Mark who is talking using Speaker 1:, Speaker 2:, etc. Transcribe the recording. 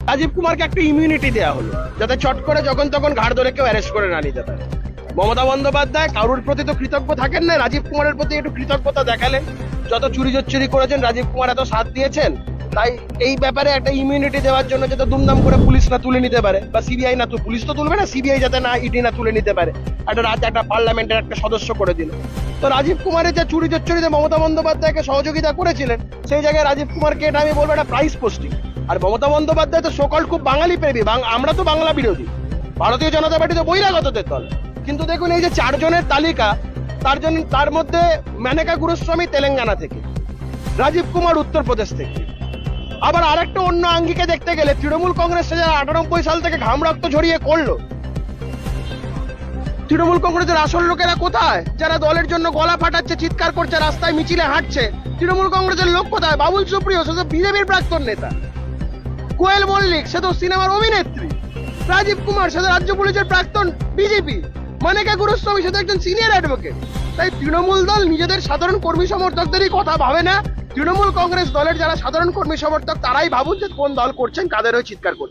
Speaker 1: রাজীব কুমারকে একটা ইমিউনিটি দেওয়া হলো, যাতে চট করে যখন তখন ঘাড় ধরে কেউ অ্যারেস্ট করে না নিতে পারে। মমতা বন্দ্যোপাধ্যায় কারুর প্রতি তো কৃতজ্ঞ থাকেন না, রাজীব কুমারের প্রতি একটু কৃতজ্ঞতা দেখালেন। যত চুরি করেছেন রাজীব কুমার এত সাথ দিয়েছেন, তাই এই ব্যাপারে একটা ইমিউনিটি দেওয়ার জন্য যাতে দুমদাম করে পুলিশ না তুলে নিতে পারে, বা সিবিআই না, পুলিশ তো তুলবে না, সিবিআই যাতে না, ইডি না তুলে নিতে পারে, একটা পার্লামেন্টের একটা সদস্য করে দিল। তো রাজীব কুমারের যে চুরিতে মমতা বন্দ্যোপাধ্যায়কে সহযোগিতা করেছিলেন, সেই জায়গায় রাজীব কুমারকে এটা আমি বলবো একটা প্রাইস পোস্টিং। আর মমতা বন্দ্যোপাধ্যায় তো সকল খুব বাঙালি প্রেমী, আমরা তো বাংলা বিরোধী, ভারতীয় জনতা পার্টি তো বহিরাগতদের দল। কিন্তু দেখুন এই যে 4 জনের তালিকা, তার মধ্যে মেনকা গুরুস্বামী তেলেঙ্গানা থেকে, রাজীব কুমার উত্তরপ্রদেশ থেকে। আবার আরেকটা অন্য আঙ্গিকে দেখতে গেলে তৃণমূল কংগ্রেসে যারা 98 সাল থেকে ঘাম রক্ত ঝরিয়ে করলো, তৃণমূল কংগ্রেসের আসল লোকেরা কোথায়? যারা দলের জন্য গলা ফাটাচ্ছে, চিৎকার করছে, রাস্তায় মিছিলে হাঁটছে, তৃণমূল কংগ্রেসের লোক কোথায়? বাবুল সুপ্রিয়, সে তো বিজেপির প্রাক্তন নেতা। কোয়েল মল্লিক, সে তো সিনেমার অভিনেত্রী। রাজীব কুমার, সে তো রাজ্য পুলিশের প্রাক্তন বিজেপি। মানেকা গুরুস্বামী, সে তো একজন সিনিয়র অ্যাডভোকেট। তাই তৃণমূল দল নিজেদের সাধারণ কর্মী সমর্থকদেরই কথা ভাবে না, তৃণমূল কংগ্রেস দলের যারা সাধারণ কর্মী সমর্থক তারাই ভাবুন যে কোন দল করছেন, কাদের হয়ে চিৎকার করছে।